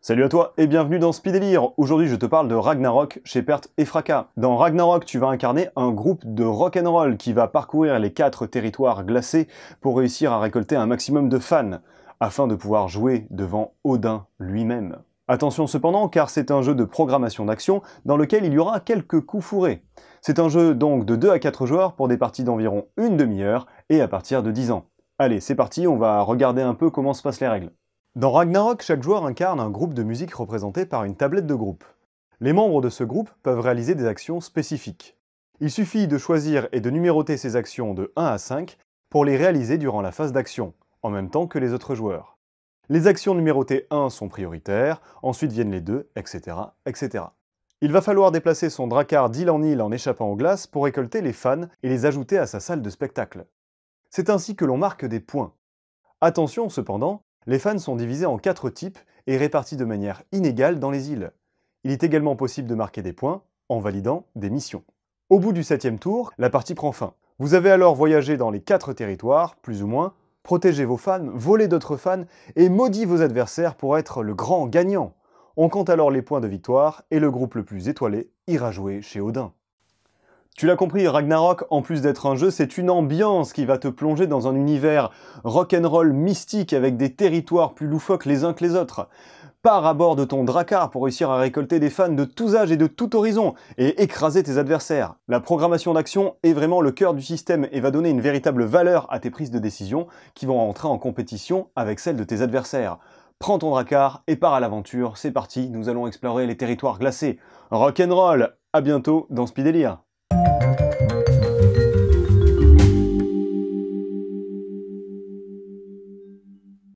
Salut à toi et bienvenue dans Speedélire. Aujourd'hui je te parle de Ragnarok chez Perte et Fracas. Dans Ragnarok tu vas incarner un groupe de rock'n'roll qui va parcourir les 4 territoires glacés pour réussir à récolter un maximum de fans, afin de pouvoir jouer devant Odin lui-même. Attention cependant car c'est un jeu de programmation d'action dans lequel il y aura quelques coups fourrés. C'est un jeu donc de 2 à 4 joueurs pour des parties d'environ une demi-heure et à partir de 10 ans. Allez c'est parti, on va regarder un peu comment se passent les règles. Dans Ragnarok, chaque joueur incarne un groupe de musique représenté par une tablette de groupe. Les membres de ce groupe peuvent réaliser des actions spécifiques. Il suffit de choisir et de numéroter ces actions de 1 à 5 pour les réaliser durant la phase d'action, en même temps que les autres joueurs. Les actions numérotées 1 sont prioritaires, ensuite viennent les 2, etc., etc. Il va falloir déplacer son Drakkar d'île en île en échappant aux glaces pour récolter les fans et les ajouter à sa salle de spectacle. C'est ainsi que l'on marque des points. Attention cependant, les fans sont divisés en 4 types et répartis de manière inégale dans les îles. Il est également possible de marquer des points en validant des missions. Au bout du 7e tour, la partie prend fin. Vous avez alors voyagé dans les 4 territoires, plus ou moins, protégé vos fans, volé d'autres fans et maudit vos adversaires pour être le grand gagnant. On compte alors les points de victoire et le groupe le plus étoilé ira jouer chez Odin. Tu l'as compris, Ragnarok, en plus d'être un jeu, c'est une ambiance qui va te plonger dans un univers rock'n'roll mystique avec des territoires plus loufoques les uns que les autres. Pars à bord de ton Drakkar pour réussir à récolter des fans de tous âges et de tout horizon et écraser tes adversaires. La programmation d'action est vraiment le cœur du système et va donner une véritable valeur à tes prises de décision qui vont entrer en compétition avec celles de tes adversaires. Prends ton Drakkar et pars à l'aventure, c'est parti, nous allons explorer les territoires glacés. Rock'n'roll, à bientôt dans Speedélire.